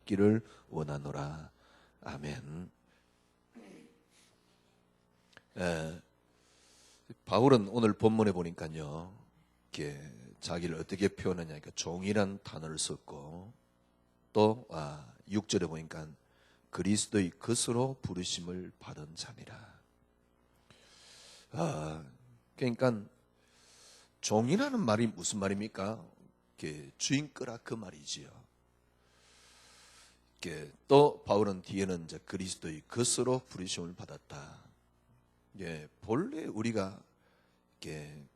받기를 원하노라. 아멘. 바울은 오늘 본문에 보니까요, 이렇게 자기를 어떻게 표현하냐니까 종이란 단어를 썼고, 또 6절에 보니까 그리스도의 것으로 부르심을 받은 자니라. 그러니까 종이라는 말이 무슨 말입니까? 주인 거라 그 말이지요. 또 바울은 뒤에는 이제 그리스도의 것으로 부르심을 받았다. 본래 우리가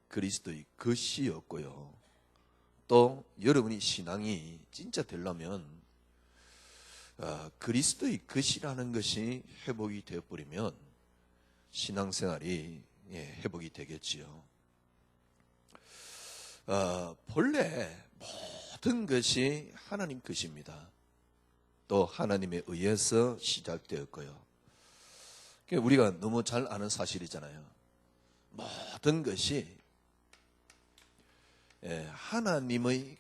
그리스도의 것이었고요. 또 여러분이 신앙이 진짜 되려면 그리스도의 것이라는 것이 회복이 되어버리면 신앙생활이 회복이 되겠지요. 본래 모든 것이 하나님 것입니다. 또 하나님에 의해서 시작되었고요. 우리가 너무 잘 아는 사실이잖아요. 모든 것이 하나님의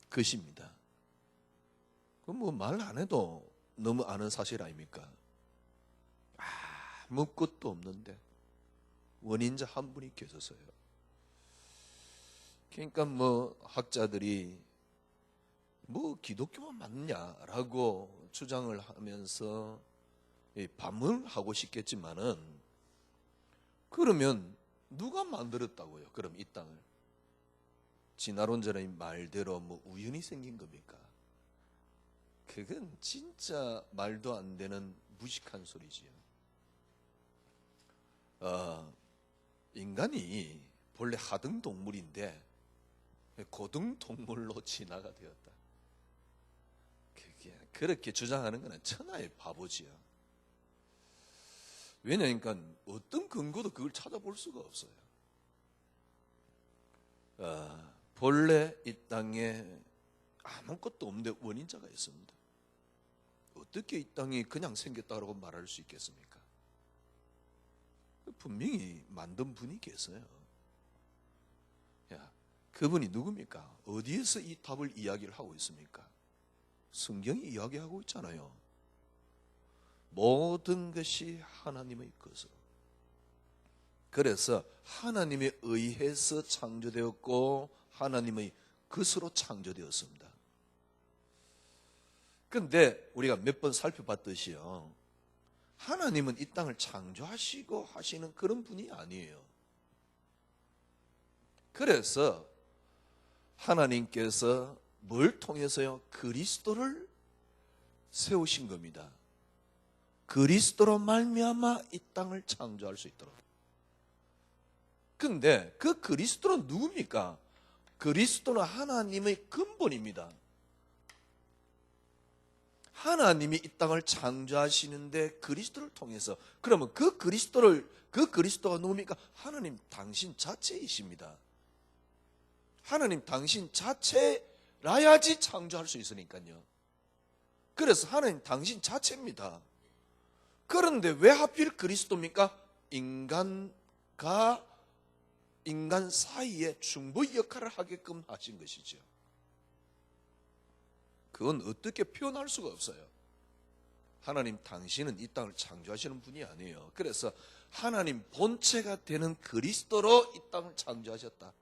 것입니다. 그럼 뭐 말 안 해도 너무 아는 사실 아닙니까? 아무것도 없는데 원인자 한 분이 계셨어요. 그러니까 학자들이 기독교만 맞느냐라고 주장을 하면서 반문하고 싶겠지만은, 그러면 누가 만들었다고요? 그럼 이 땅을 진화론자의 말대로 우연히 생긴 겁니까? 그건 진짜 말도 안 되는 무식한 소리지요. 인간이 본래 하등 동물인데 고등 동물로 진화가 되었다. 그렇게 주장하는 것은 천하의 바보지요. 왜냐니까 어떤 근거도 그걸 찾아볼 수가 없어요. 본래 이 땅에 아무것도 없는데 원인자가 있습니다. 어떻게 이 땅이 그냥 생겼다고 말할 수 있겠습니까? 분명히 만든 분이 계세요. 그분이 누굽니까? 어디에서 이 답을 이야기를 하고 있습니까? 성경이 이야기하고 있잖아요. 모든 것이 하나님의 것으로. 그래서 하나님에 의해서 창조되었고 하나님의 것으로 창조되었습니다. 그런데 우리가 몇 번 살펴봤듯이요, 하나님은 이 땅을 창조하시고 하시는 그런 분이 아니에요. 그래서 하나님께서 뭘 통해서요? 그리스도를 세우신 겁니다. 그리스도로 말미암아 이 땅을 창조할 수 있도록. 근데 그 그리스도는 누굽니까? 그리스도는 하나님의 근본입니다. 하나님이 이 땅을 창조하시는데 그리스도를 통해서, 그러면 그 그리스도가 누굽니까? 하나님 당신 자체이십니다. 하나님 당신 자체라야지 창조할 수 있으니까요. 그래서 하나님 당신 자체입니다. 그런데 왜 하필 그리스도입니까? 인간과 인간 사이에 중보의 역할을 하게끔 하신 것이죠. 그건 어떻게 표현할 수가 없어요. 하나님 당신은 이 땅을 창조하시는 분이 아니에요. 그래서 하나님 본체가 되는 그리스도로 이 땅을 창조하셨다.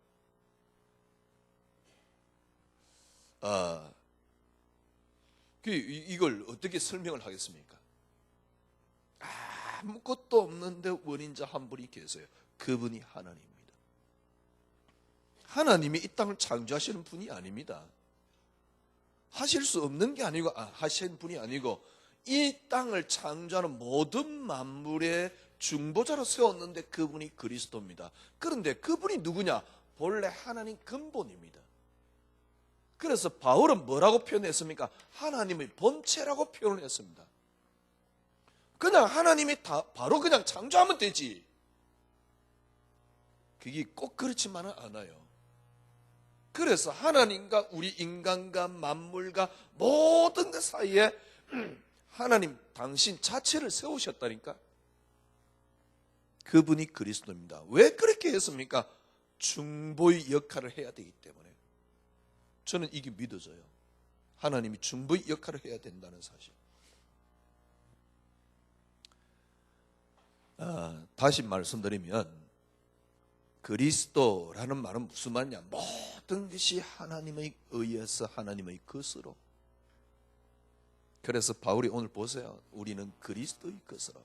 이걸 어떻게 설명을 하겠습니까? 아무것도 없는데 원인자 한 분이 계세요. 그분이 하나님입니다. 하나님이 이 땅을 창조하시는 분이 아닙니다. 하실 수 없는 게 아니고, 하시는 분이 아니고, 이 땅을 창조하는 모든 만물의 중보자로 세웠는데 그분이 그리스도입니다. 그런데 그분이 누구냐? 본래 하나님 근본입니다. 그래서 바울은 뭐라고 표현했습니까? 하나님의 본체라고 표현을 했습니다. 그냥 하나님이 바로 그냥 창조하면 되지. 그게 꼭 그렇지만은 않아요. 그래서 하나님과 우리 인간과 만물과 모든 것 사이에 하나님 당신 자체를 세우셨다니까. 그분이 그리스도입니다. 왜 그렇게 했습니까? 중보의 역할을 해야 되기 때문에. 저는 이게 믿어져요. 하나님이 중보의 역할을 해야 된다는 사실. 다시 말씀드리면 그리스도라는 말은 무슨 말이냐? 모든 것이 하나님의 의해서 하나님의 것으로. 그래서 바울이 오늘 보세요. 우리는 그리스도의 것으로.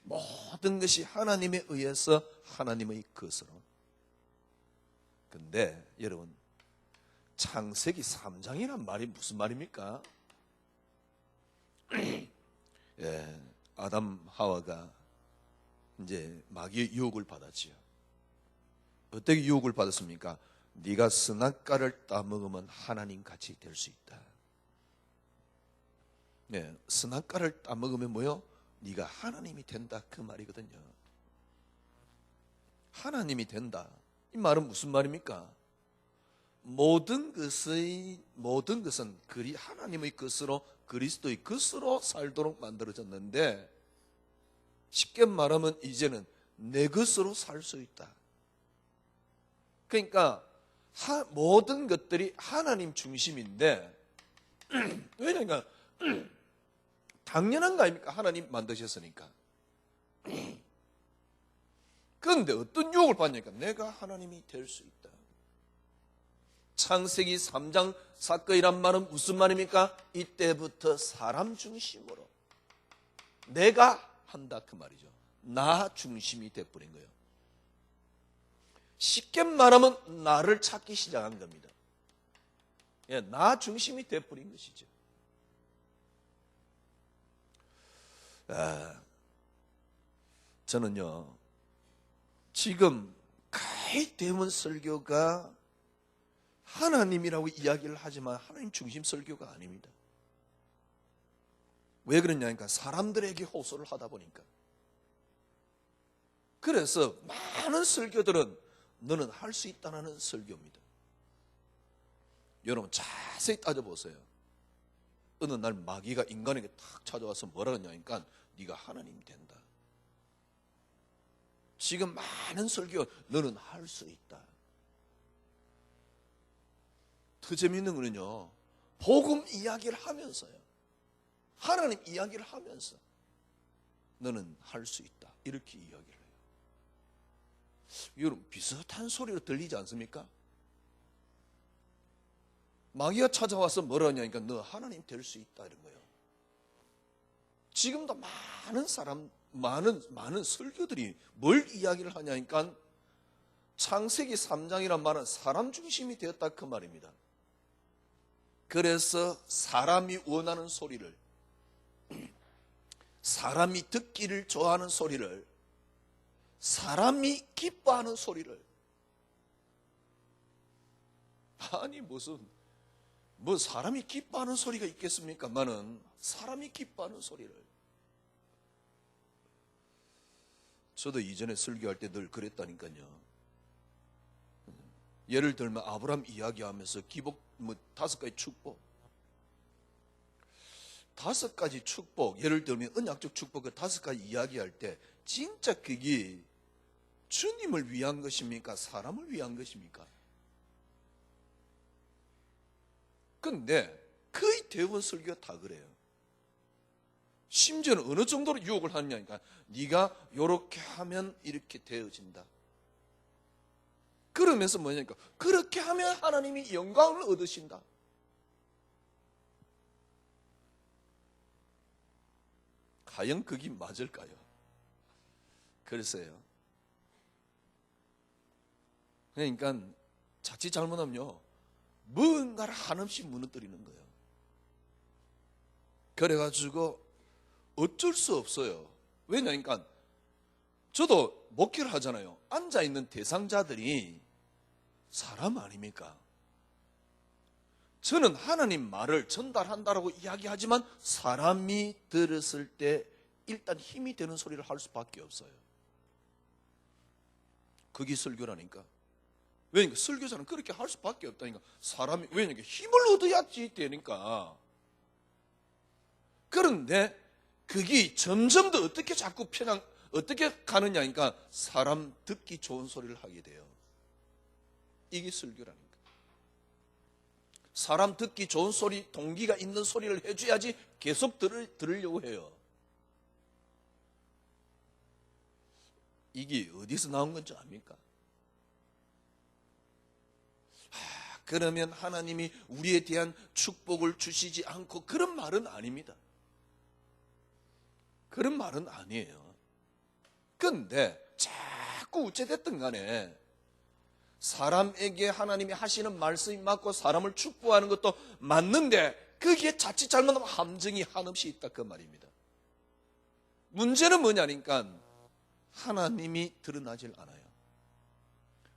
모든 것이 하나님에 의해서 하나님의 것으로. 근데 여러분, 창세기 3장이란 말이 무슨 말입니까? 예, 아담 하와가 이제 마귀의 유혹을 받았지요. 어떻게 유혹을 받았습니까? 네가 선악과를 따먹으면 하나님 같이 될 수 있다. 네, 선악과를 따먹으면 뭐요? 네가 하나님이 된다, 그 말이거든요. 하나님이 된다. 이 말은 무슨 말입니까? 모든 것은 하나님의 것으로, 그리스도의 것으로 살도록 만들어졌는데, 쉽게 말하면 이제는 내 것으로 살 수 있다. 그러니까 모든 것들이 하나님 중심인데, 왜냐니까 당연한 거 아닙니까? 하나님 만드셨으니까. 그런데 어떤 유혹을 받냐니까 내가 하나님이 될 수 있다. 창세기 3장 사건이란 말은 무슨 말입니까? 이때부터 사람 중심으로 내가 한다, 그 말이죠. 나 중심이 돼버린 거예요. 쉽게 말하면 나를 찾기 시작한 겁니다. 예, 나 중심이 돼버린 것이죠. 저는요, 지금 거의 대부분 설교가 하나님이라고 이야기를 하지만 하나님 중심 설교가 아닙니다. 왜 그러냐니까 사람들에게 호소를 하다 보니까. 그래서 많은 설교들은 너는 할 수 있다는 설교입니다. 여러분 자세히 따져보세요. 어느 날 마귀가 인간에게 탁 찾아와서 뭐라 그러냐니까 네가 하나님 된다. 지금 많은 설교 너는 할 수 있다. 더 재미있는 거는요, 복음 이야기를 하면서요, 하나님 이야기를 하면서 너는 할 수 있다, 이렇게 이야기를 해요. 여러분 비슷한 소리로 들리지 않습니까? 마귀가 찾아와서 뭐라 하냐니까 너 하나님 될 수 있다, 이런 거예요. 지금도 많은 설교들이 뭘 이야기를 하냐니까 창세기 3장이란 말은 사람 중심이 되었다, 그 말입니다. 그래서 사람이 원하는 소리를, 사람이 듣기를 좋아하는 소리를, 사람이 기뻐하는 소리를, 아니 무슨 사람이 기뻐하는 소리가 있겠습니까만은 사람이 기뻐하는 소리를. 저도 이전에 설교할 때 늘 그랬다니까요. 예를 들면 아브라함 이야기하면서 기복 5가지 축복, 5가지 축복, 예를 들면 언약적 축복 그 5가지 이야기할 때 진짜 그게 주님을 위한 것입니까? 사람을 위한 것입니까? 근데 거의 대부분 설교가 다 그래요. 심지어는 어느 정도로 유혹을 하느냐니까 네가 이렇게 하면 이렇게 되어진다. 그러면서 뭐냐니까 그렇게 하면 하나님이 영광을 얻으신다. 과연 그게 맞을까요? 글쎄요. 그러니까 자칫 잘못하면요, 뭔가를 한없이 무너뜨리는 거예요. 그래가지고 어쩔 수 없어요. 왜냐니까 저도 목회를 하잖아요. 앉아있는 대상자들이 사람 아닙니까? 저는 하나님 말을 전달한다라고 이야기하지만 사람이 들었을 때 일단 힘이 되는 소리를 할 수밖에 없어요. 그게 설교라니까. 왜냐니까 설교자는 그렇게 할 수밖에 없다니까. 사람이 왜냐니까 힘을 얻어야지 되니까. 그런데 그게 점점 더 어떻게 자꾸 어떻게 가느냐니까 사람 듣기 좋은 소리를 하게 돼요. 이게 설교라니까. 사람 듣기 좋은 소리, 동기가 있는 소리를 해줘야지 계속 들으려고 해요. 이게 어디서 나온 건지 압니까? 그러면 하나님이 우리에 대한 축복을 주시지 않고 그런 말은 아닙니다. 그런 말은 아니에요. 그런데 자꾸 어찌됐든 간에 사람에게 하나님이 하시는 말씀이 맞고 사람을 축복하는 것도 맞는데 그게 자칫 잘못하면 함정이 한없이 있다 그 말입니다. 문제는 뭐냐니까 하나님이 드러나질 않아요.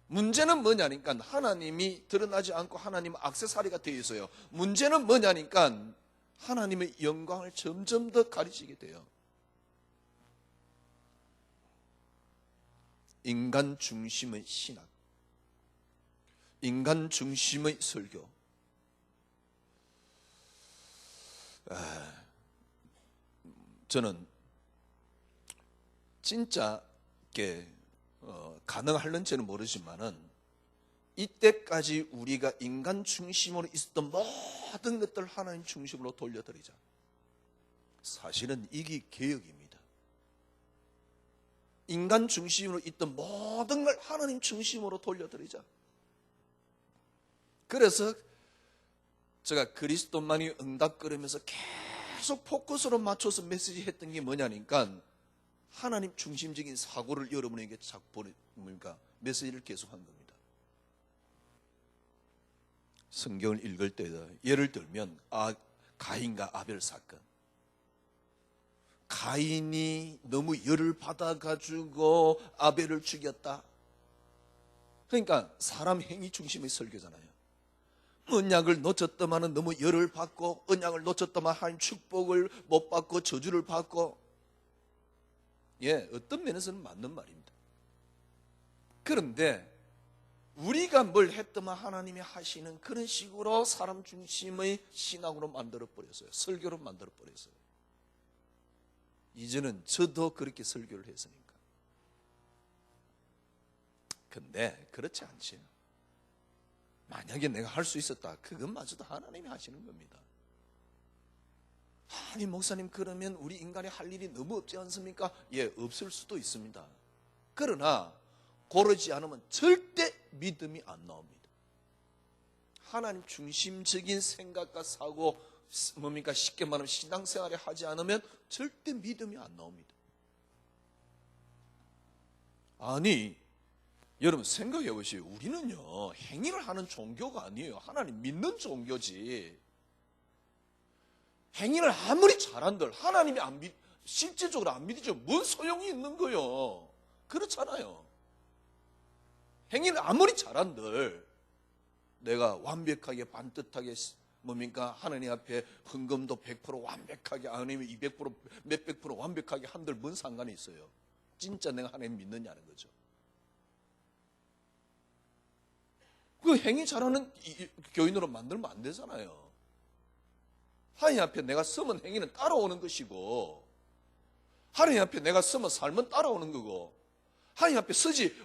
문제는 뭐냐니까 하나님이 드러나지 않고 하나님은 액세서리가 되어 있어요. 문제는 뭐냐니까 하나님의 영광을 점점 더 가리시게 돼요. 인간 중심의 신학, 인간 중심의 설교. 저는 진짜 가능할는지는 모르지만은 이때까지 우리가 인간 중심으로 있었던 모든 것들 하나님 중심으로 돌려드리자. 사실은 이게 개혁입니다. 인간 중심으로 있던 모든 걸 하나님 중심으로 돌려드리자. 그래서 제가 그리스도만이 응답그러면서 계속 포커스로 맞춰서 메시지 했던 게 뭐냐니까 하나님 중심적인 사고를 여러분에게 보니까 메시지를 계속한 겁니다. 성경을 읽을 때 예를 들면 가인과 아벨 사건. 가인이 너무 열을 받아가지고 아벨을 죽였다. 그러니까 사람 행위 중심의 설교잖아요. 언약을 놓쳤더만은 너무 열을 받고 언약을 놓쳤더만 하나님 축복을 못 받고 저주를 받고 어떤 면에서는 맞는 말입니다. 그런데 우리가 뭘 했더만 하나님이 하시는 그런 식으로 사람 중심의 신학으로 만들어버렸어요. 설교로 만들어버렸어요. 이제는 저도 그렇게 설교를 했으니까. 근데 그렇지 않지요. 만약에 내가 할 수 있었다. 그것마저도 하나님이 하시는 겁니다. 아니 목사님 그러면 우리 인간이 할 일이 너무 없지 않습니까? 없을 수도 있습니다. 그러나 고르지 않으면 절대 믿음이 안 나옵니다. 하나님 중심적인 생각과 사고 뭡니까? 쉽게 말하면 신앙생활을 하지 않으면 절대 믿음이 안 나옵니다. 아니 여러분 생각해 보시오. 우리는요 행위를 하는 종교가 아니에요. 하나님 믿는 종교지. 행위를 아무리 잘한들 하나님이 실제적으로 안 믿으죠. 뭔 소용이 있는 거요. 그렇잖아요. 행위를 아무리 잘한들 내가 완벽하게 반듯하게 뭡니까? 하나님 앞에 헌금도 100% 완벽하게 아니면 200% 몇백 프로 완벽하게 한들 뭔 상관이 있어요. 진짜 내가 하나님 믿느냐는 거죠. 그 행위 잘하는 교인으로 만들면 안 되잖아요. 하나님 앞에 내가 쓰면 행위는 따라오는 것이고 하나님 앞에 내가 쓰면 삶은 따라오는 거고 하나님 앞에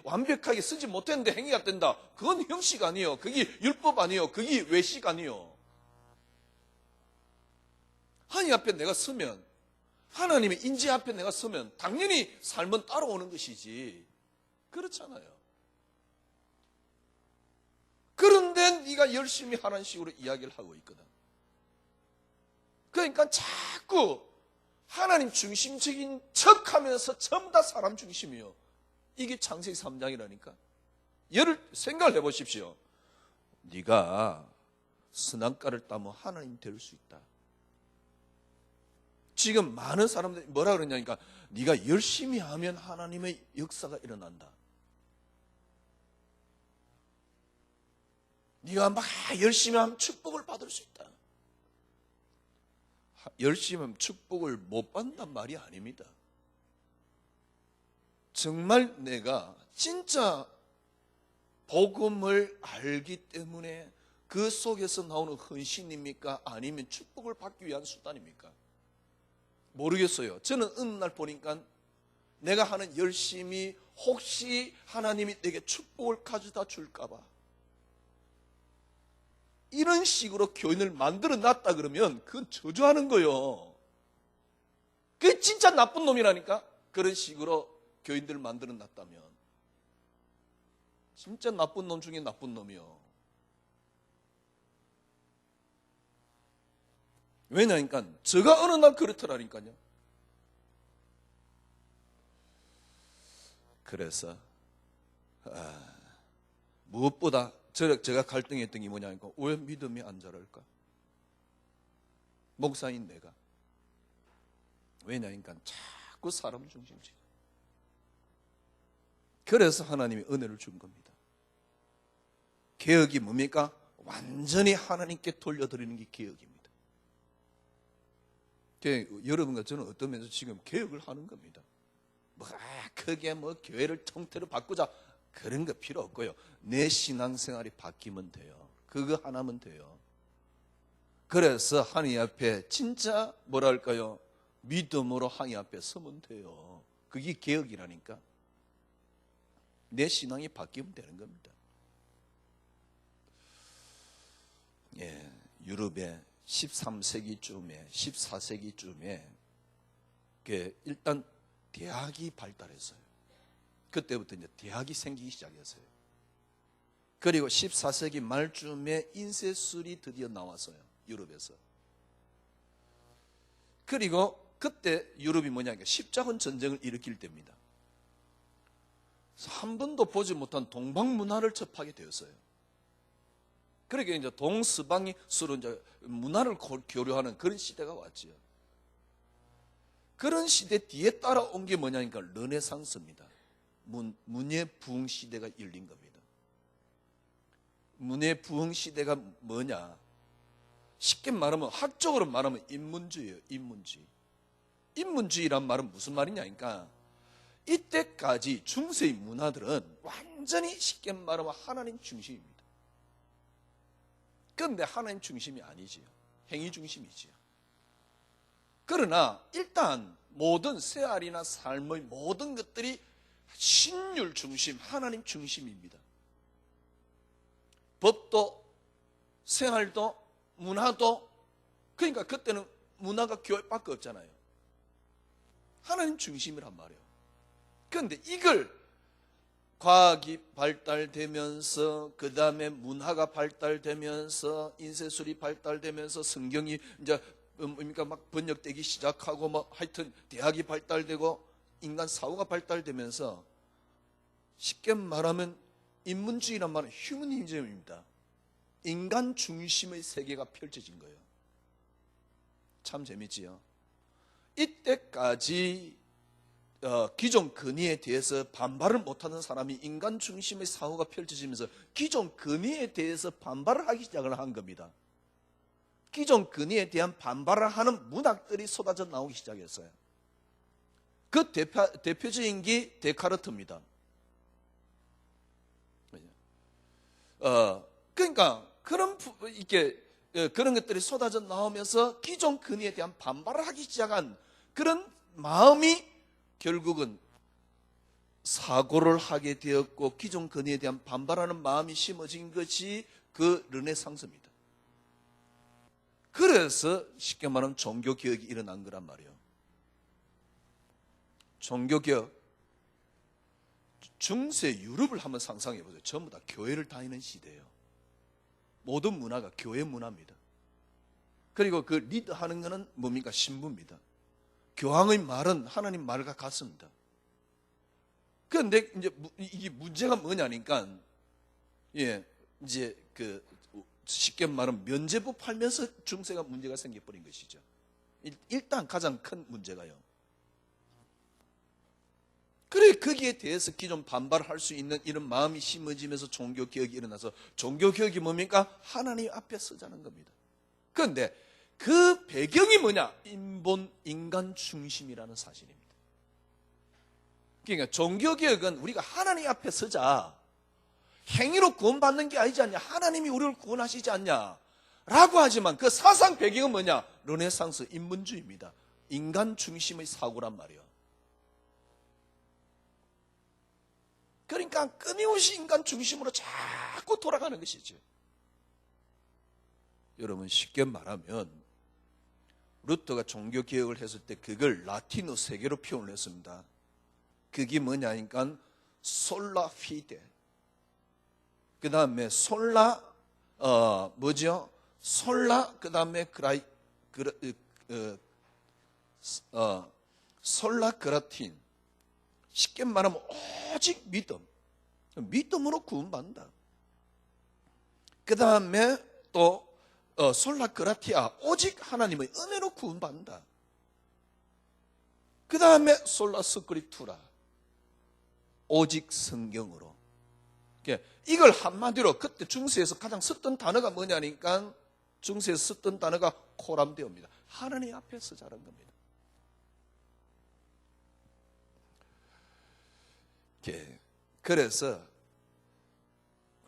완벽하게 쓰지 못했는데 행위가 된다. 그건 형식 아니에요. 그게 율법 아니에요. 그게 외식 아니에요. 하나님 앞에 내가 서면 하나님의 인지 앞에 내가 서면 당연히 삶은 따라오는 것이지. 그렇잖아요. 그런데 네가 열심히 하라는 식으로 이야기를 하고 있거든. 그러니까 자꾸 하나님 중심적인 척하면서 전부 다 사람 중심이요. 이게 창세기 3장이라니까. 생각을 해보십시오. 네가 선악과를 따면 하나님 될 수 있다. 지금 많은 사람들이 뭐라 그러냐니까 네가 열심히 하면 하나님의 역사가 일어난다. 네가 막 열심히 하면 축복을 받을 수 있다. 열심히 하면 축복을 못 받는단 말이 아닙니다. 정말 내가 진짜 복음을 알기 때문에 그 속에서 나오는 헌신입니까? 아니면 축복을 받기 위한 수단입니까? 모르겠어요. 저는 어느 날 보니까 내가 하는 열심히 혹시 하나님이 내게 축복을 가져다 줄까 봐. 이런 식으로 교인을 만들어 놨다 그러면 그건 저주하는 거예요. 그게 진짜 나쁜 놈이라니까. 그런 식으로 교인들을 만들어 놨다면 진짜 나쁜 놈 중에 나쁜 놈이요. 왜냐니까 제가 어느 날 그렇더라니까요. 그래서 무엇보다 제가 갈등했던 게 뭐냐니까 왜 믿음이 안 자랄까? 목사인 내가. 왜냐니까 자꾸 사람 중심주의. 그래서 하나님이 은혜를 준 겁니다. 개혁이 뭡니까? 완전히 하나님께 돌려드리는 게 개혁입니다. 여러분과 저는 어떤 면에서 지금 개혁을 하는 겁니다. 크게 교회를 통째로 바꾸자 그런 거 필요 없고요. 내 신앙생활이 바뀌면 돼요. 그거 하나면 돼요. 그래서 하나님 앞에 진짜 뭐랄까요? 믿음으로 하나님 앞에 서면 돼요. 그게 개혁이라니까. 내 신앙이 바뀌면 되는 겁니다. 예, 유럽의 13세기쯤에 14세기쯤에 일단 대학이 발달했어요. 그때부터 이제 대학이 생기기 시작했어요. 그리고 14세기 말쯤에 인쇄술이 드디어 나왔어요. 유럽에서. 그리고 그때 유럽이 뭐냐니까 십자군 전쟁을 일으킬 때입니다. 한 번도 보지 못한 동방 문화를 접하게 되었어요. 그러니까 이제 동서방이 서로 이제 문화를 교류하는 그런 시대가 왔지요. 그런 시대 뒤에 따라온 게 뭐냐니까 르네상스입니다. 문예 부흥 시대가 열린 겁니다. 문예 부흥 시대가 뭐냐? 쉽게 말하면 학적으로 말하면 인문주의예요. 인문주의. 인문주의란 말은 무슨 말이냐니까 이때까지 중세의 문화들은 완전히 쉽게 말하면 하나님 중심입니다. 그런데 하나님 중심이 아니지요. 행위 중심이지요. 그러나 일단 모든 생활이나 삶의 모든 것들이 신율 중심, 하나님 중심입니다. 법도, 생활도, 문화도, 그러니까 그때는 문화가 교회밖에 없잖아요. 하나님 중심이란 말이에요. 그런데 이걸 과학이 발달되면서 그 다음에 문화가 발달되면서 인쇄술이 발달되면서 성경이 이제 막 번역되기 시작하고 뭐 하여튼 대학이 발달되고 인간 사고가 발달되면서 쉽게 말하면 인문주의란 말은 휴머니즘입니다. 인간 중심의 세계가 펼쳐진 거예요. 참 재밌지요. 이때까지 기존 근위에 대해서 반발을 못하는 사람이 인간 중심의 사고가 펼쳐지면서 기존 근위에 대해서 반발을 하기 시작을 한 겁니다. 기존 근위에 대한 반발을 하는 문학들이 쏟아져 나오기 시작했어요. 그 대표적인 게 데카르트입니다. 그러니까 그런 것들이 쏟아져 나오면서 기존 근위에 대한 반발을 하기 시작한 그런 마음이 결국은 사고를 하게 되었고 기존 근위에 대한 반발하는 마음이 심어진 것이 그 르네상스입니다. 그래서 쉽게 말하면 종교개혁이 일어난 거란 말이에요. 종교개혁. 중세 유럽을 한번 상상해 보세요. 전부 다 교회를 다니는 시대예요. 모든 문화가 교회 문화입니다. 그리고 그 리드하는 것은 뭡니까? 신부입니다. 교황의 말은 하나님 말과 같습니다. 그런데 이제 이게 문제가 뭐냐니까, 이제 쉽게 말하면 면제부 팔면서 중세가 문제가 생겨버린 것이죠. 일단 가장 큰 문제가요. 그래 거기에 대해서 기존 반발할 수 있는 이런 마음이 심어지면서 종교개혁이 일어나서 종교개혁이 뭡니까? 하나님 앞에 서자는 겁니다. 그런데 그 배경이 뭐냐? 인간 중심이라는 사실입니다. 그러니까 종교개혁은 우리가 하나님 앞에 서자, 행위로 구원받는 게 아니지 않냐? 하나님이 우리를 구원하시지 않냐? 라고 하지만 그 사상 배경은 뭐냐? 르네상스 인문주의입니다. 인간 중심의 사고란 말이에요. 그러니까 끊임없이 인간 중심으로 자꾸 돌아가는 것이죠. 여러분 쉽게 말하면 루터가 종교개혁을 했을 때 그걸 라틴어 세 개로 표현을 했습니다. 그게 뭐냐니까 솔라 피데, 그 다음에 솔라 뭐죠? 솔라 그 다음에 솔라 그라틴. 쉽게 말하면 오직 믿음, 믿음으로 구원받는다. 그 다음에 또 솔라 그라티아, 오직 하나님의 은혜로 구원받는다. 그 다음에 솔라 스크립투라, 오직 성경으로. 이걸 한마디로 그때 중세에서 가장 썼던 단어가 뭐냐니까, 중세에서 썼던 단어가 코람데오입니다. 하나님 앞에서 자란 겁니다. 그래서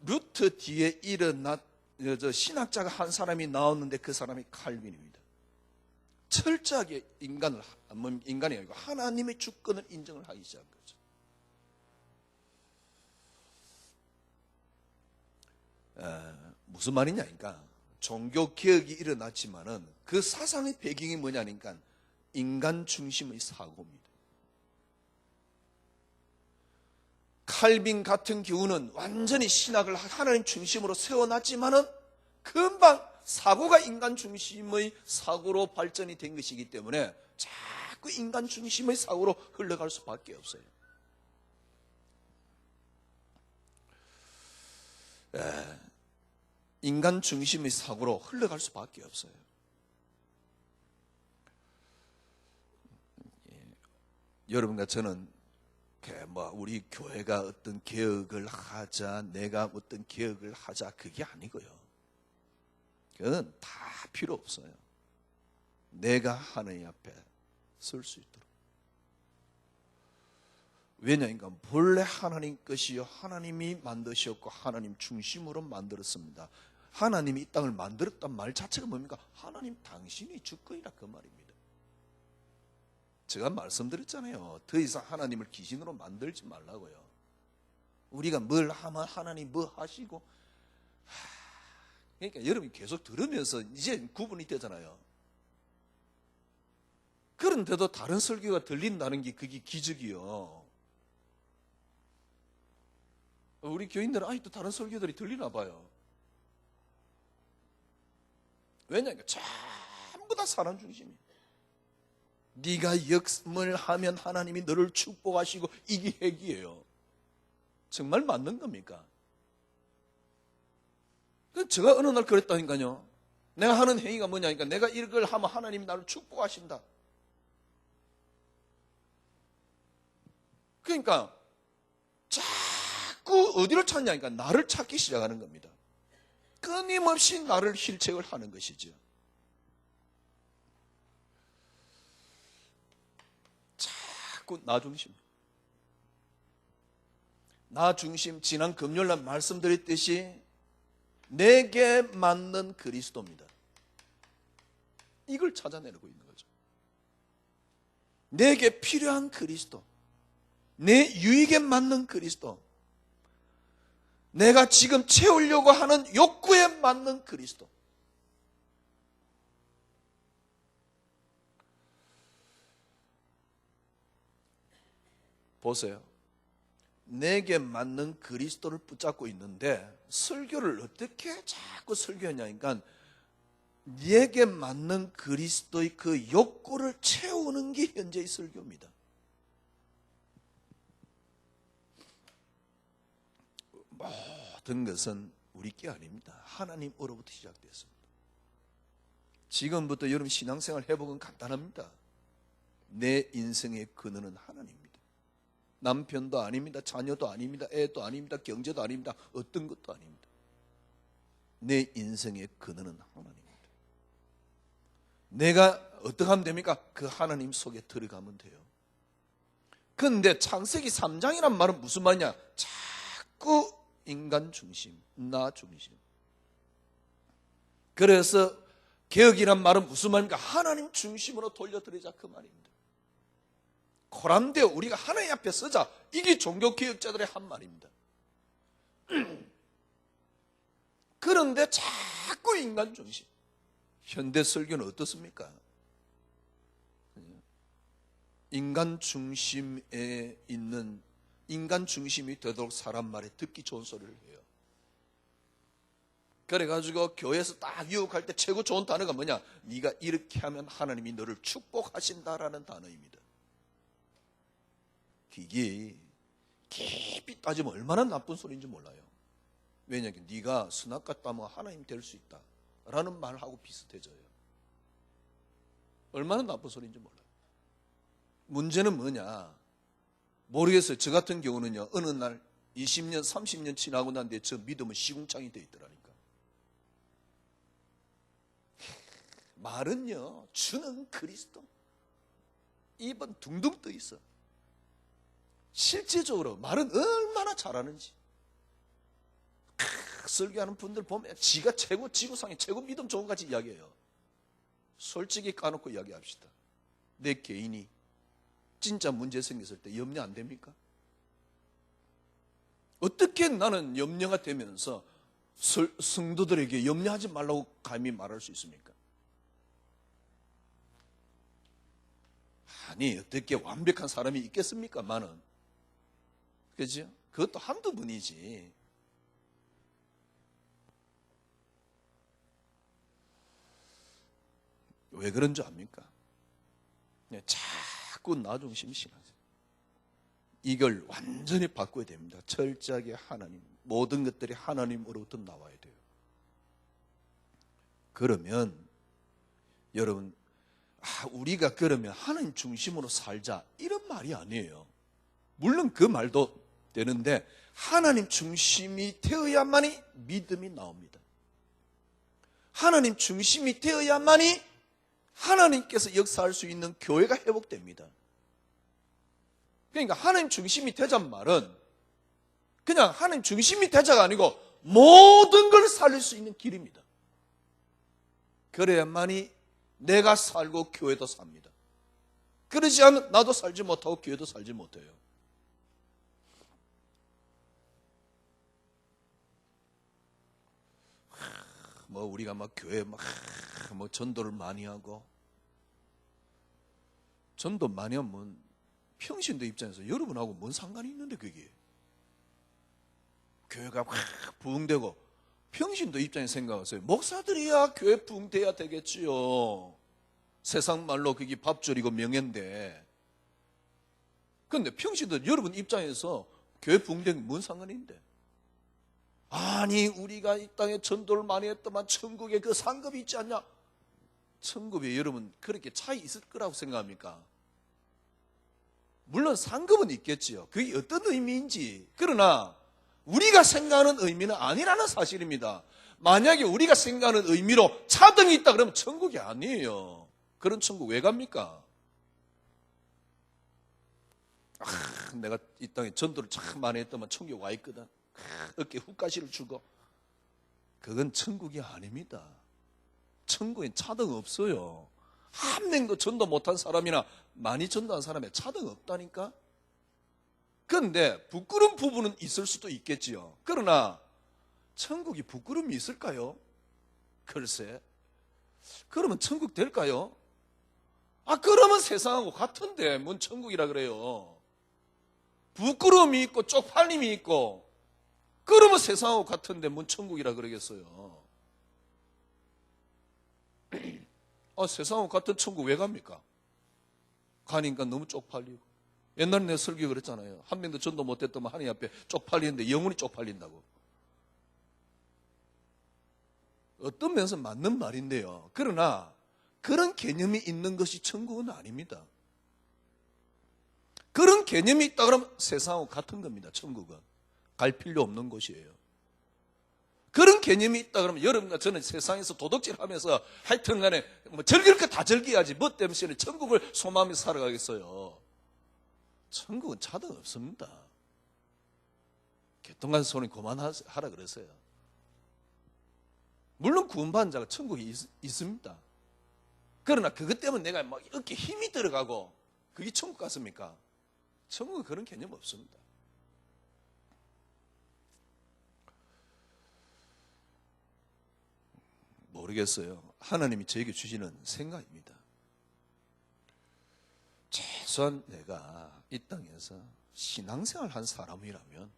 루터 뒤에 일어난 신학자가 한 사람이 나왔는데 그 사람이 칼빈입니다. 철저하게 인간이 아니고 하나님의 주권을 인정을 하기 시작한 거죠. 무슨 말이냐니까, 종교 개혁이 일어났지만은 그 사상의 배경이 뭐냐니까 인간 중심의 사고입니다. 칼빈 같은 경우는 완전히 신학을 하나님 중심으로 세워놨지만은 금방 사고가 인간 중심의 사고로 발전이 된 것이기 때문에 자꾸 인간 중심의 사고로 흘러갈 수밖에 없어요. 인간 중심의 사고로 흘러갈 수밖에 없어요. 여러분과 저는 우리 교회가 어떤 개혁을 하자, 내가 어떤 개혁을 하자, 그게 아니고요. 그건 다 필요 없어요. 내가 하나님 앞에 설 수 있도록. 왜냐니까 본래 하나님 것이요 하나님이 만드셨고 하나님 중심으로 만들었습니다. 하나님이 이 땅을 만들었단 말 자체가 뭡니까? 하나님 당신이 주권이라 그 말입니다. 제가 말씀드렸잖아요. 더 이상 하나님을 귀신으로 만들지 말라고요. 우리가 뭘 하면 하나님 뭐 하시고, 그러니까 여러분이 계속 들으면서 이제 구분이 되잖아요. 그런데도 다른 설교가 들린다는 게 그게 기적이요. 우리 교인들은 아직도 다른 설교들이 들리나 봐요. 왜냐하면 전부 다 사람 중심이에요. 네가 역을 하면 하나님이 너를 축복하시고, 이게 핵이에요. 정말 맞는 겁니까? 제가 어느 날 그랬다니까요. 내가 하는 행위가 뭐냐니까, 내가 이걸 하면 하나님이 나를 축복하신다. 그러니까 자꾸 어디를 찾냐니까 나를 찾기 시작하는 겁니다. 끊임없이 나를 힐책을 하는 것이죠. 자꾸 나 중심. 나 중심, 지난 금요일날 말씀드렸듯이 내게 맞는 그리스도입니다. 이걸 찾아내고 있는 거죠. 내게 필요한 그리스도, 내 유익에 맞는 그리스도, 내가 지금 채우려고 하는 욕구에 맞는 그리스도. 보세요. 내게 맞는 그리스도를 붙잡고 있는데 설교를 어떻게 자꾸 설교하냐니까, 내게 맞는 그리스도의 그 욕구를 채우는 게 현재의 설교입니다. 모든 것은 우리 게 아닙니다. 하나님으로부터 시작됐습니다. 지금부터 여러분 신앙생활 회복은 간단합니다. 내 인생의 근원은 하나님입니다. 남편도 아닙니다. 자녀도 아닙니다. 애도 아닙니다. 경제도 아닙니다. 어떤 것도 아닙니다. 내 인생의 근원은 하나님입니다. 내가 어떻게 하면 됩니까? 그 하나님 속에 들어가면 돼요. 그런데 창세기 3장이란 말은 무슨 말이냐? 자꾸 인간 중심, 나 중심. 그래서 개혁이란 말은 무슨 말입니까? 하나님 중심으로 돌려드리자 그 말입니다. 코람데오, 우리가 하나님 앞에 서자, 이게 종교개혁자들의 한 말입니다. 그런데 자꾸 인간 중심. 현대 설교는 어떻습니까? 인간 중심에 있는, 인간 중심이 되도록 사람 말에 듣기 좋은 소리를 해요. 그래가지고 교회에서 딱 유혹할 때 최고 좋은 단어가 뭐냐? 네가 이렇게 하면 하나님이 너를 축복하신다라는 단어입니다. 이게 깊이 따지면 얼마나 나쁜 소리인지 몰라요. 왜냐하면 네가 선악과 따면 하나님 될 수 있다 라는 말하고 비슷해져요. 얼마나 나쁜 소리인지 몰라요. 문제는 뭐냐? 모르겠어요. 저 같은 경우는요, 어느 날 20년, 30년 지나고 난 뒤에 저 믿음은 시궁창이 돼 있더라니까. 말은요, 주는 그리스도. 입은 둥둥 떠 있어. 실제적으로 말은 얼마나 잘하는지. 설교하는 분들 보면 지가 최고, 지구상에 최고 믿음 좋은 같이 이야기해요. 솔직히 까놓고 이야기합시다. 내 개인이 진짜 문제 생겼을 때 염려 안 됩니까? 어떻게 나는 염려가 되면서 성도들에게 염려하지 말라고 감히 말할 수 있습니까? 아니, 어떻게 완벽한 사람이 있겠습니까? 많은. 그죠? 그것도 한두 분이지. 왜 그런 줄 압니까? 자꾸 나 중심 신앙이에요. 이걸 완전히 바꿔야 됩니다. 철저하게 하나님, 모든 것들이 하나님으로부터 나와야 돼요. 그러면 여러분, 우리가 그러면 하나님 중심으로 살자 이런 말이 아니에요. 물론 그 말도 되는데 하나님 중심이 되어야만이 믿음이 나옵니다. 하나님 중심이 되어야만이 하나님께서 역사할 수 있는 교회가 회복됩니다. 그러니까 하나님 중심이 되자는 말은 그냥 하나님 중심이 되자가 아니고 모든 걸 살릴 수 있는 길입니다. 그래야만이 내가 살고 교회도 삽니다. 그러지 않으면 나도 살지 못하고 교회도 살지 못해요. 뭐 우리가 막 교회 막 뭐 전도를 많이 하고, 전도 많이 하면 평신도 입장에서 여러분하고 뭔 상관이 있는데 그게 교회가 확 부흥되고, 평신도 입장에서 생각하세요. 목사들이야 교회 부흥돼야 되겠지요. 세상 말로 그게 밥줄이고 명예인데. 그런데 평신도 여러분 입장에서 교회 부흥되는 게 뭔 상관이 있는데? 아니 우리가 이 땅에 전도를 많이 했더만 천국에 그 상급이 있지 않냐? 천국에 여러분 그렇게 차이 있을 거라고 생각합니까? 물론 상급은 있겠지요. 그게 어떤 의미인지. 그러나 우리가 생각하는 의미는 아니라는 사실입니다. 만약에 우리가 생각하는 의미로 차등이 있다 그러면 천국이 아니에요. 그런 천국 왜 갑니까? 내가 이 땅에 전도를 참 많이 했더만 천국에 와 있거든. 어깨 훅가시를 주고. 그건 천국이 아닙니다. 천국엔 차등 없어요. 한 명도 전도 못한 사람이나 많이 전도한 사람에 차등 없다니까. 그런데 부끄러운 부분은 있을 수도 있겠지요. 그러나 천국이 부끄러움이 있을까요? 글쎄. 그러면 천국 될까요? 그러면 세상하고 같은데 뭔 천국이라 그래요. 부끄러움이 있고 쪽팔림이 있고 그러면 세상하고 같은데 뭔 천국이라 그러겠어요. 세상하고 같은 천국 왜 갑니까? 가니까 너무 쪽팔리고. 옛날에 내 설교 그랬잖아요. 한 명도 전도 못했더만 하나님 앞에 쪽팔리는데 영원히 쪽팔린다고. 어떤 면에서 맞는 말인데요. 그러나 그런 개념이 있는 것이 천국은 아닙니다. 그런 개념이 있다 그러면 세상하고 같은 겁니다. 천국은. 갈 필요 없는 곳이에요. 그런 개념이 있다 그러면 여러분과 저는 세상에서 도둑질하면서 하여튼 간에 뭐 즐길 거 다 즐겨야지 뭐 때문에 천국을 소망하면서 살아가겠어요. 천국은 차등 없습니다. 개똥같은 소리 그만하라 그랬어요. 물론 구원받은 자가 천국에 있습니다. 그러나 그것 때문에 내가 막 이렇게 힘이 들어가고 그게 천국 같습니까? 천국은 그런 개념 없습니다. 모르겠어요. 하나님이 저에게 주시는 생각입니다. 최소한 내가 이 땅에서 신앙생활 한 사람이라면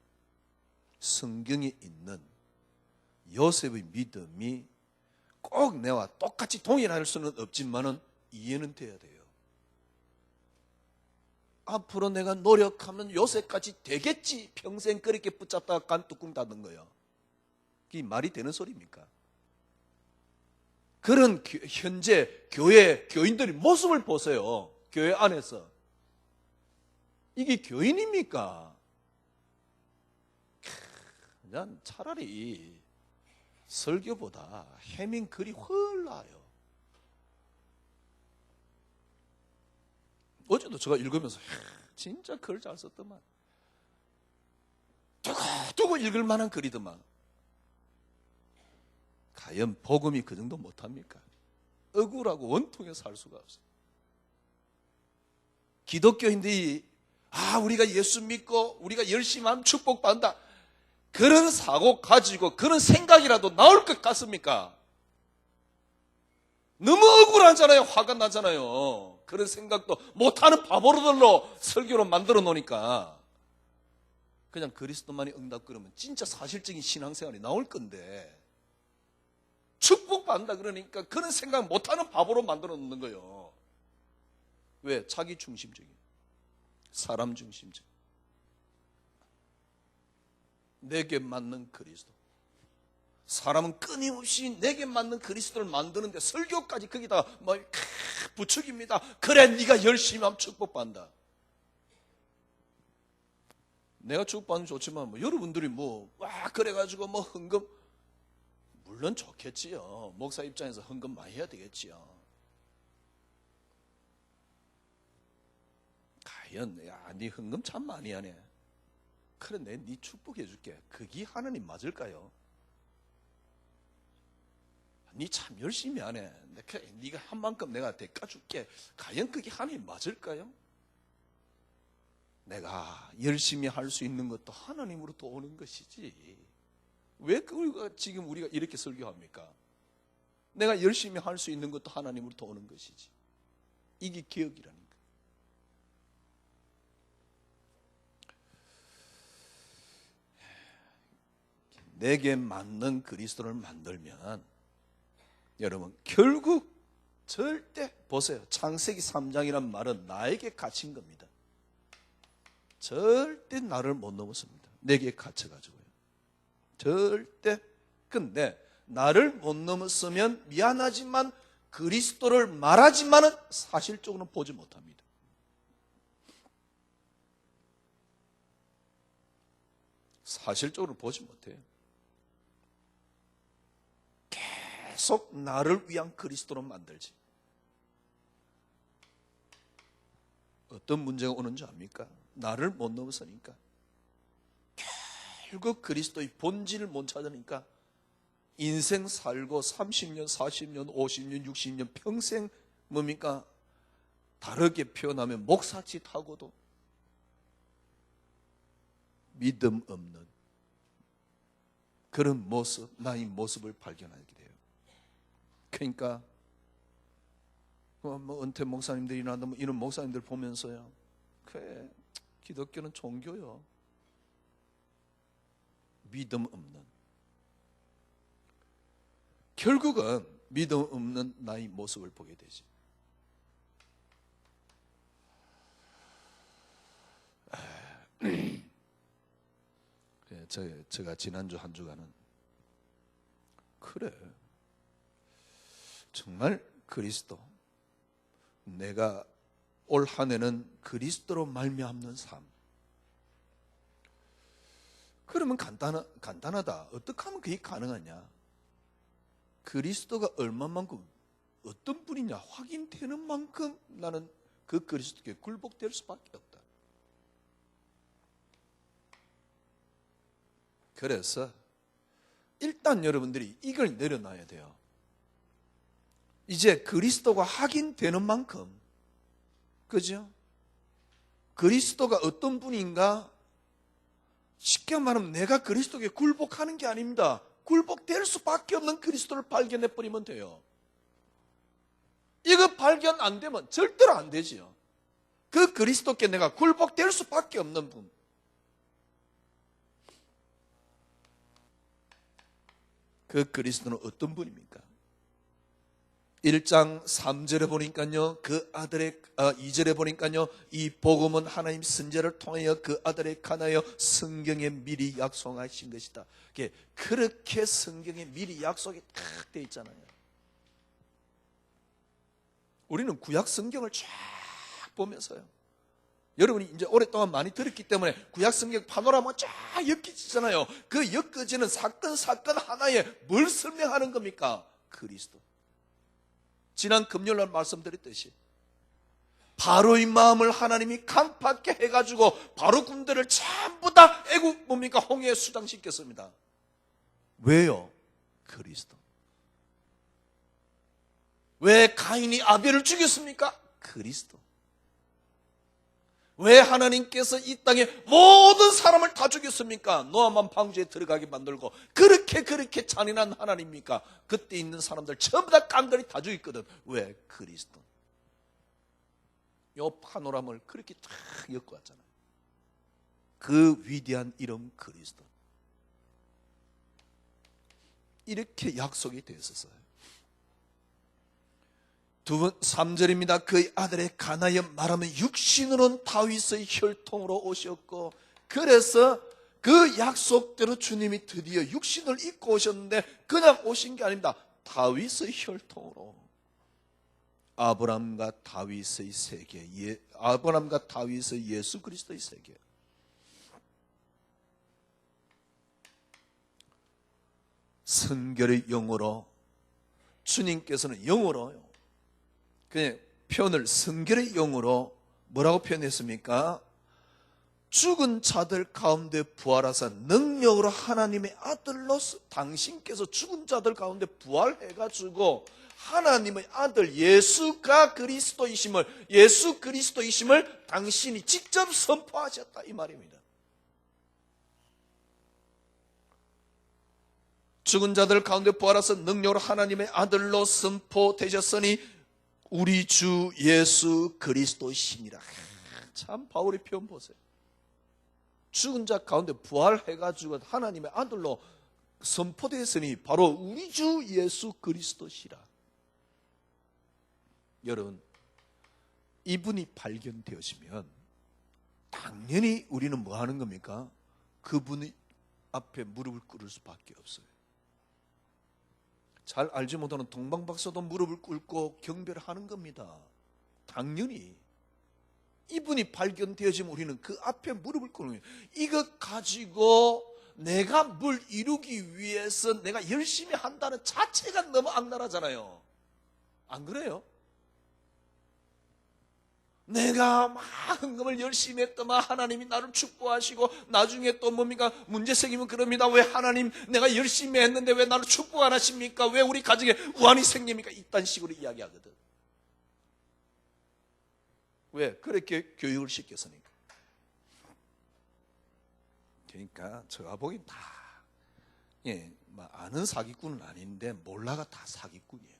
성경에 있는 요셉의 믿음이 꼭 내와 똑같이 동일할 수는 없지만은 이해는 돼야 돼요. 앞으로 내가 노력하면 요셉같이 되겠지. 평생 그렇게 붙잡다가 간 뚜껑 닫는 거예요. 그게 말이 되는 소리입니까? 그런 현재 교회 교인들의 모습을 보세요. 교회 안에서. 이게 교인입니까? 난 차라리 설교보다 해민 글이 훨 나아요. 어제도 제가 읽으면서 진짜 글 잘 썼더만. 두고 읽을 만한 글이더만. 과연 복음이 그 정도 못합니까? 억울하고 원통에 살 수가 없어요. 기독교인들이 우리가 예수 믿고 우리가 열심히 하면 축복받는다. 그런 사고 가지고 그런 생각이라도 나올 것 같습니까? 너무 억울하잖아요. 화가 나잖아요. 그런 생각도 못하는 바보들로 설교로 만들어 놓으니까 그냥 그리스도만이 응답 그러면 진짜 사실적인 신앙생활이 나올 건데 축복받는다 그러니까 그런 생각 못하는 바보로 만들어 놓는 거예요. 왜? 자기 중심적인, 사람 중심적, 내게 맞는 그리스도. 사람은 끊임없이 내게 맞는 그리스도를 만드는데 설교까지 거기다 부추깁니다. 그래 네가 열심히 하면 축복받는다. 내가 축복받으면 좋지만 여러분들이 그래가지고 헌금, 물론 좋겠지요. 목사 입장에서 헌금 많이 해야 되겠지요. 과연 네 헌금 참 많이 하네. 그래 내 네 축복해 줄게. 그게 하나님 맞을까요? 네 참 열심히 하네. 네가 한 만큼 내가 대가 줄게. 과연 그게 하나님 맞을까요? 내가 열심히 할 수 있는 것도 하나님으로부터 오는 것이지. 왜 지금 우리가 이렇게 설교합니까? 내가 열심히 할 수 있는 것도 하나님으로부터 오는 것이지. 이게 개혁이라니까. 내게 맞는 그리스도를 만들면 여러분 결국 절대 보세요. 창세기 3장이란 말은 나에게 갇힌 겁니다. 절대 나를 못 넘었습니다. 내게 갇혀가지고요. 절대. 근데 나를 못 넘었으면 미안하지만 그리스도를 말하지만은 사실적으로는 보지 못합니다. 사실적으로 보지 못해요. 계속 나를 위한 그리스도로 만들지. 어떤 문제가 오는지 압니까? 나를 못 넘어서니까. 결국 그리스도의 본질을 못 찾으니까 인생 살고 30년, 40년, 50년, 60년 평생 뭡니까? 다르게 표현하면 목사짓 하고도 믿음 없는 그런 모습, 나의 모습을 발견하게 돼요. 그러니까 은퇴 목사님들이나 이런 목사님들 보면서요, 그래 기독교는 종교요. 믿음 없는, 결국은 믿음 없는 나의 모습을 보게 되지. 제가 지난주 한 주간은 그래 정말 그리스도, 내가 올 한 해는 그리스도로 말미암는 삶. 그러면 간단하다. 어떻게 하면 그게 가능하냐? 그리스도가 얼마만큼 어떤 분이냐 확인되는 만큼 나는 그 그리스도께 굴복될 수밖에 없다. 그래서 일단 여러분들이 이걸 내려놔야 돼요. 이제 그리스도가 확인되는 만큼, 그죠? 그리스도가 어떤 분인가, 쉽게 말하면 내가 그리스도에게 굴복하는 게 아닙니다. 굴복될 수밖에 없는 그리스도를 발견해버리면 돼요. 이거 발견 안 되면 절대로 안 되지요. 그 그리스도께 내가 굴복될 수밖에 없는 분. 그 그리스도는 어떤 분입니까? 1장 3절에 보니까요, 그 아들의 2절에 보니까요, 이 복음은 하나님 선지자를 통하여 그 아들에 관하여 성경에 미리 약속하신 것이다. 그렇게 성경에 미리 약속이 딱 돼 있잖아요. 우리는 구약 성경을 쫙 보면서요, 여러분이 이제 오랫동안 많이 들었기 때문에 구약 성경 파노라마 쫙 엮이잖아요. 그 엮어지는 사건 하나에 뭘 설명하는 겁니까? 그리스도. 지난 금요일날 말씀드렸듯이 바로의 마음을 하나님이 강팍게 해가지고 바로 군대를 전부 다 애국 뭡니까? 홍해에 수장시켰습니다. 왜요? 그리스도. 왜 가인이 아벨을 죽였습니까? 그리스도. 왜 하나님께서 이 땅에 모든 사람을 다 죽였습니까? 노아만 방주에 들어가게 만들고 그렇게 잔인한 하나님입니까? 그때 있는 사람들 전부 다 깡그리 다 죽였거든. 왜? 그리스도. 요 파노라마를 그렇게 쫙 엮어왔잖아요. 그 위대한 이름 그리스도. 이렇게 약속이 되어 있었어요. 3절입니다. 그의 아들의 가나여 말하면 육신으로는 다윗의 혈통으로 오셨고, 그래서 그 약속대로 주님이 드디어 육신을 입고 오셨는데 그냥 오신 게 아닙니다. 다윗의 혈통으로. 아브라함과 다윗의 세계, 아브라함과 다윗의 예수 그리스도의 세계. 성결의 영으로, 주님께서는 영으로요, 그 표현을 성결의 영으로 뭐라고 표현했습니까? 죽은 자들 가운데 부활하사 능력으로 하나님의 아들로서 당신께서 죽은 자들 가운데 부활해가지고 하나님의 아들 예수 그리스도이심을 당신이 직접 선포하셨다, 이 말입니다. 죽은 자들 가운데 부활하사 능력으로 하나님의 아들로 선포되셨으니 우리 주 예수 그리스도시니라. 참 바울의 표현 보세요. 죽은 자 가운데 부활해가지고 하나님의 아들로 선포되었으니 바로 우리 주 예수 그리스도시라. 여러분, 이분이 발견되어지면 당연히 우리는 뭐 하는 겁니까? 그분의 앞에 무릎을 꿇을 수밖에 없어요. 잘 알지 못하는 동방박사도 무릎을 꿇고 경배를 하는 겁니다. 당연히 이분이 발견되어지면 우리는 그 앞에 무릎을 꿇는 거예요. 이것 가지고 내가 뭘 이루기 위해서 내가 열심히 한다는 자체가 너무 악랄하잖아요. 안 그래요? 내가 막 헌금을 열심히 했더만 하나님이 나를 축복하시고 나중에 또 뭡니까? 문제 생기면 그럽니다. 왜 하나님 내가 열심히 했는데 왜 나를 축복 안 하십니까? 왜 우리 가정에 우환이 생깁니까? 이딴 식으로 이야기하거든. 왜? 그렇게 교육을 시켰으니까. 그러니까 제가 보기엔 다 아는 사기꾼은 아닌데 몰라가 다 사기꾼이에요.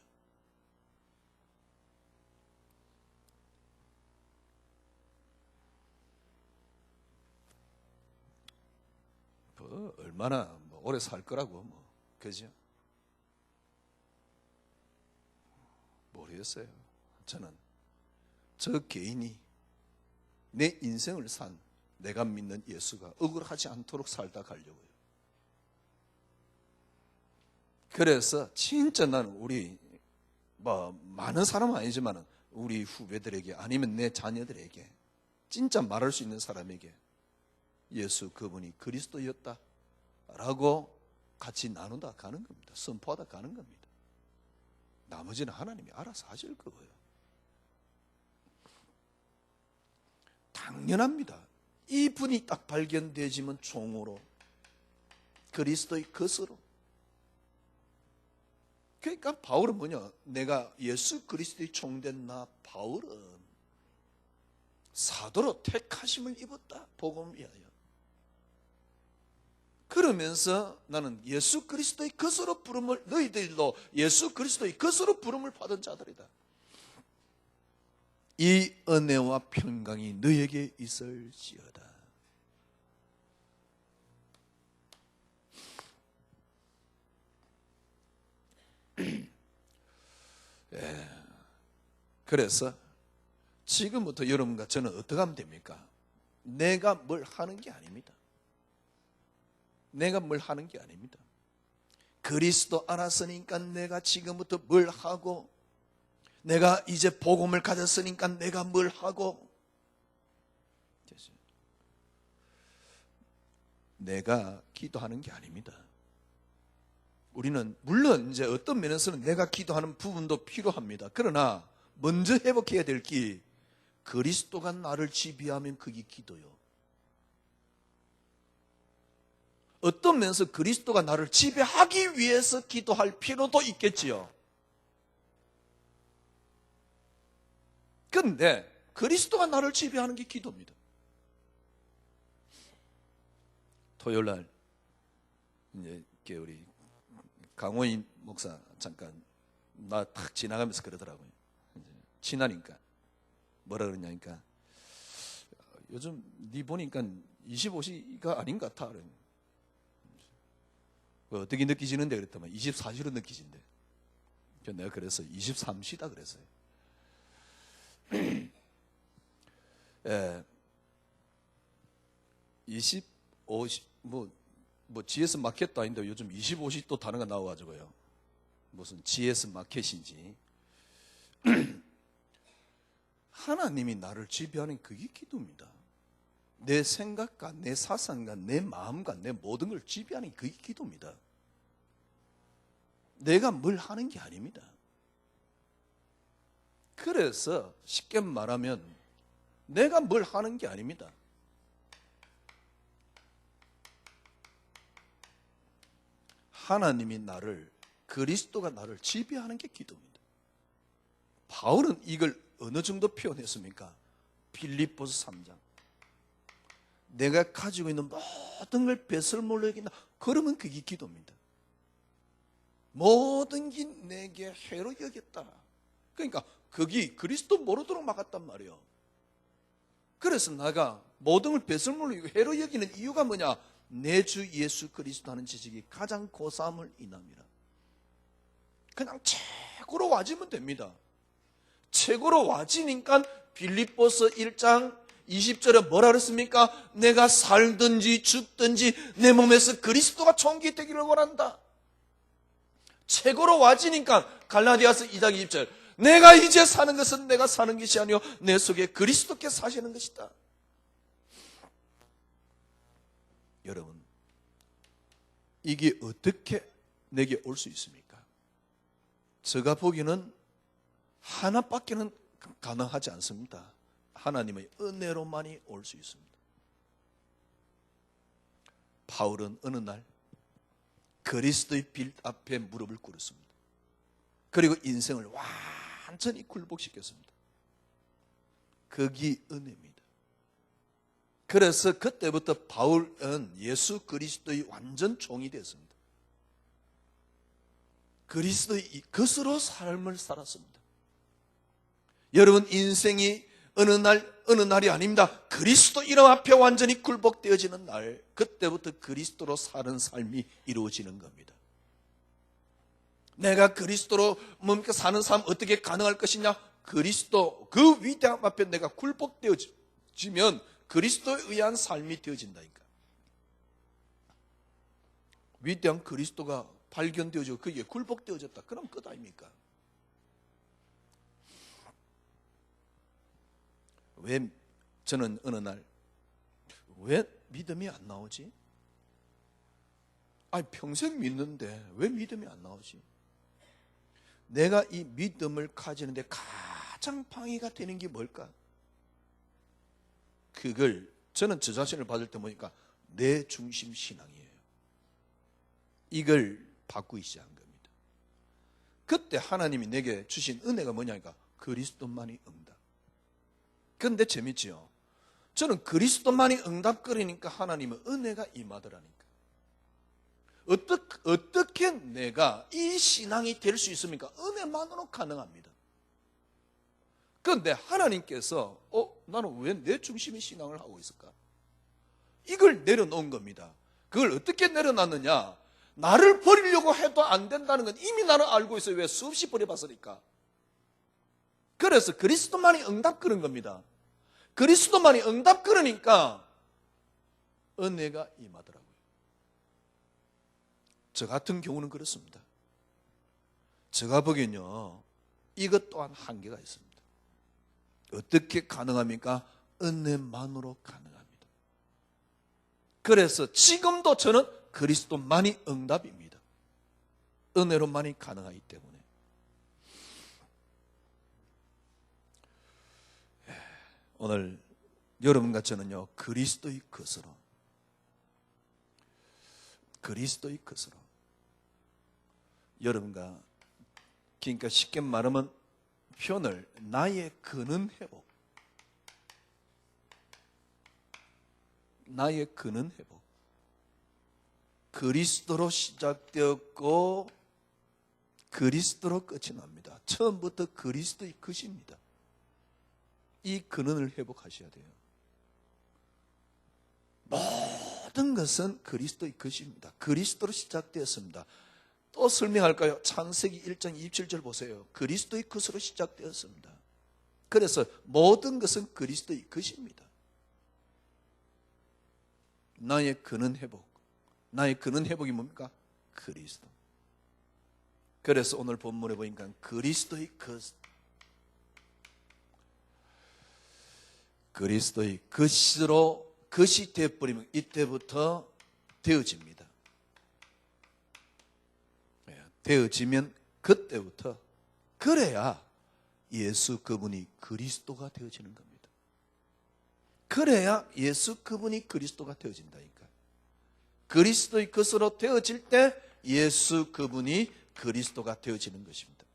얼마나 오래 살 거라고 그죠? 모르겠어요. 저는 저 개인이 내 인생을 산 내가 믿는 예수가 억울하지 않도록 살다 가려고요. 그래서 진짜 나는 우리 많은 사람은 아니지만 우리 후배들에게 아니면 내 자녀들에게 진짜 말할 수 있는 사람에게 예수 그분이 그리스도였다 라고 같이 나누다 가는 겁니다. 선포하다 가는 겁니다. 나머지는 하나님이 알아서 하실 거고요. 당연합니다. 이분이 딱 발견되지면 종으로, 그리스도의 것으로. 그러니까 바울은 뭐냐? 내가 예수 그리스도의 종된 나 바울은 사도로 택하심을 입었다. 복음 위하여. 그러면서 나는 예수 그리스도의 것으로 부름을, 너희들도 예수 그리스도의 것으로 부름을 받은 자들이다. 이 은혜와 평강이 너에게 있을지어다. 그래서 지금부터 여러분과 저는 어떻게 하면 됩니까? 내가 뭘 하는 게 아닙니다. 내가 뭘 하는 게 아닙니다. 그리스도 알았으니까 내가 지금부터 뭘 하고, 내가 이제 복음을 가졌으니까 내가 뭘 하고, 내가 기도하는 게 아닙니다. 우리는 물론 이제 어떤 면에서는 내가 기도하는 부분도 필요합니다. 그러나 먼저 회복해야 될 게 그리스도가 나를 지배하면 그게 기도요. 어떤 면에서 그리스도가 나를 지배하기 위해서 기도할 필요도 있겠지요. 그런데 그리스도가 나를 지배하는 게 기도입니다. 토요일 날 이제 우리 강호인 목사 잠깐 나 탁 지나가면서 그러더라고요. 친하니까 뭐라 그러냐니까 요즘 네 보니까 25시가 아닌 것 같아. 어떻게 느끼시는데 그랬더만 24시로 느끼신대. 내가 그래서 23시다 그랬어요. 25시 뭐 GS 마켓도 아닌데 요즘 25시 또 다른 거 나와가지고요. 무슨 GS 마켓인지. 하나님이 나를 지배하는 그게 기도입니다. 내 생각과 내 사상과 내 마음과 내 모든 걸 지배하는 그게 기도입니다. 내가 뭘 하는 게 아닙니다. 그래서 쉽게 말하면 내가 뭘 하는 게 아닙니다. 하나님이 그리스도가 나를 지배하는 게 기도입니다. 바울은 이걸 어느 정도 표현했습니까? 빌립보서 3장. 내가 가지고 있는 모든 걸 배설물로 여긴다. 그러면 그게 기도입니다. 모든 게 내게 해로 여겼다. 그러니까 그게 그리스도 모르도록 막았단 말이에요. 그래서 내가 모든 걸 배설물로 여기고 해로 여기는 이유가 뭐냐? 내 주 예수 그리스도 하는 지식이 가장 고사함을 인함이라. 그냥 최고로 와지면 됩니다. 최고로 와지니까 빌립보서 1장 20절에 뭐라 그랬습니까? 내가 살든지 죽든지 내 몸에서 그리스도가 총기되기를 원한다. 최고로 와지니까 갈라디아서 2장 20절 내가 이제 사는 것은 내가 사는 것이 아니요 내 속에 그리스도께 사시는 것이다. 여러분, 이게 어떻게 내게 올 수 있습니까? 제가 보기에는 하나밖에는 가능하지 않습니다. 하나님의 은혜로만이 올 수 있습니다. 바울은 어느 날 그리스도의 빌 앞에 무릎을 꿇었습니다. 그리고 인생을 완전히 굴복시켰습니다. 그게 은혜입니다. 그래서 그때부터 바울은 예수 그리스도의 완전 종이 되었습니다. 그리스도의 것으로 삶을 살았습니다. 여러분 인생이 어느 날이 아닙니다. 그리스도 이름 앞에 완전히 굴복되어지는 날, 그때부터 그리스도로 사는 삶이 이루어지는 겁니다. 내가 그리스도로 뭡니까 사는 삶 어떻게 가능할 것이냐? 그리스도 그 위대함 앞에 내가 굴복되어지면 그리스도에 의한 삶이 되어진다니까. 위대한 그리스도가 발견되어지고 그게 굴복되어졌다. 그럼 끝 아닙니까? 왜 저는 어느 날 왜 믿음이 안 나오지? 아니 평생 믿는데 왜 믿음이 안 나오지? 내가 이 믿음을 가지는데 가장 방해가 되는 게 뭘까? 그걸 저는 저 자신을 받을 때 보니까 내 중심 신앙이에요. 이걸 바꾸기 시작한 겁니다. 그때 하나님이 내게 주신 은혜가 뭐냐니까 그리스도만이 응답. 그런데 재밌지요. 저는 그리스도만이 응답거리니까 하나님은 은혜가 임하더라니까. 어떻게 내가 이 신앙이 될 수 있습니까? 은혜만으로 가능합니다. 그런데 하나님께서 나는 왜 내 중심의 신앙을 하고 있을까? 이걸 내려놓은 겁니다. 그걸 어떻게 내려놨느냐? 나를 버리려고 해도 안 된다는 건 이미 나는 알고 있어요. 왜? 수없이 버려봤으니까. 그래서 그리스도만이 응답 그런 겁니다. 그리스도만이 응답 그러니까 은혜가 임하더라고요. 저 같은 경우는 그렇습니다. 제가 보기엔요, 이것 또한 한계가 있습니다. 어떻게 가능합니까? 은혜만으로 가능합니다. 그래서 지금도 저는 그리스도만이 응답입니다. 은혜로만이 가능하기 때문에. 오늘 여러분과 저는요, 그리스도의 것으로 여러분과, 그러니까 쉽게 말하면 표현을 나의 근원 회복, 그리스도로 시작되었고 그리스도로 끝이 납니다. 처음부터 그리스도의 것입니다. 이 근원을 회복하셔야 돼요. 모든 것은 그리스도의 것입니다. 그리스도로 시작되었습니다. 또 설명할까요? 창세기 1장 27절 보세요. 그리스도의 것으로 시작되었습니다. 그래서 모든 것은 그리스도의 것입니다. 나의 근원 회복. 나의 근원 회복이 뭡니까? 그리스도. 그래서 오늘 본문에 보니까 그리스도의 것으로 것이 되어버리면 이때부터 되어집니다. 되어지면 그때부터, 그래야 예수 그분이 그리스도가 되어지는 겁니다. 그래야 예수 그분이 그리스도가 되어진다니까. 그리스도의 것으로 되어질 때 예수 그분이 그리스도가 되어지는 것입니다.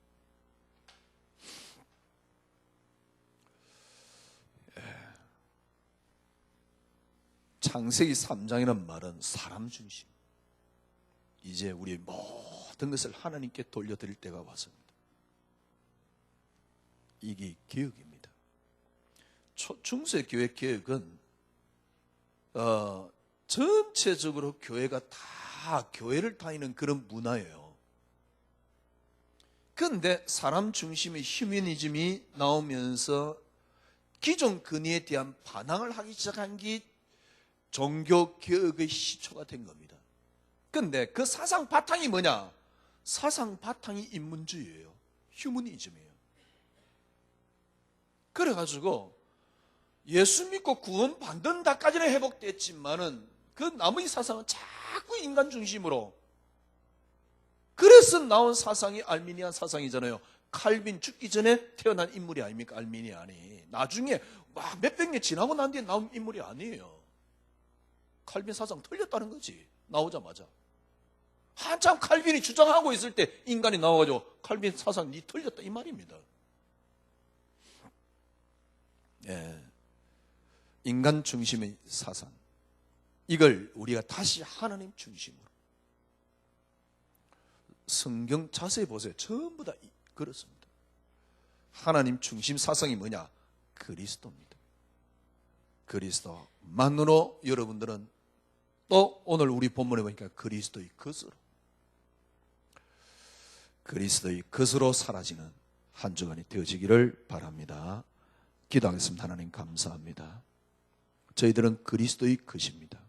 창세기 3장이라는 말은 사람 중심. 이제 우리 모든 것을 하나님께 돌려드릴 때가 왔습니다. 이게 개혁입니다. 중세교회 개혁은 전체적으로 교회가 다 교회를 다니는 그런 문화예요. 그런데 사람 중심의 휴머니즘이 나오면서 기존 근위에 대한 반항을 하기 시작한 게 종교개혁의 시초가 된 겁니다. 그런데 그 사상 바탕이 뭐냐? 사상 바탕이 인문주의예요. 휴머니즘이에요. 그래가지고 예수 믿고 구원 받는다까지는 회복됐지만은 그 나머지 사상은 자꾸 인간 중심으로. 그래서 나온 사상이 알미니안 사상이잖아요. 칼빈 죽기 전에 태어난 인물이 아닙니까? 알미니안이. 나중에 막 몇백 년 지나고 난 뒤에 나온 인물이 아니에요. 칼빈 사상 틀렸다는 거지. 나오자마자. 한참 칼빈이 주장하고 있을 때 인간이 나와가지고 칼빈 사상 니 틀렸다 이 말입니다. 예. 인간 중심의 사상. 이걸 우리가 다시 하나님 중심으로. 성경 자세히 보세요. 전부 다 그렇습니다. 하나님 중심 사상이 뭐냐? 그리스도입니다. 그리스도만으로 여러분들은 또 오늘 우리 본문에 보니까 그리스도의 것으로 사라지는 한 주간이 되어지기를 바랍니다. 기도하겠습니다. 하나님 감사합니다. 저희들은 그리스도의 것입니다.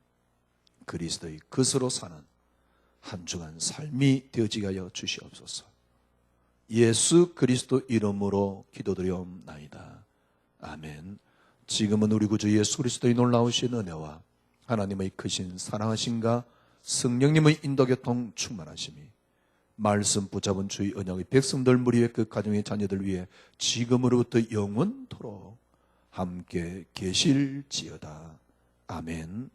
그리스도의 것으로 사는 한 주간 삶이 되어지게 하여 주시옵소서. 예수 그리스도 이름으로 기도드리옵나이다. 아멘. 지금은 우리 구주 예수 그리스도의 놀라우신 은혜와 하나님의 크신 사랑하심과 성령님의 인도교통 충만하심이 말씀 붙잡은 주의 언약의 백성들 무리의 그 가정의 자녀들 위해 지금으로부터 영원토록 함께 계실지어다. 아멘.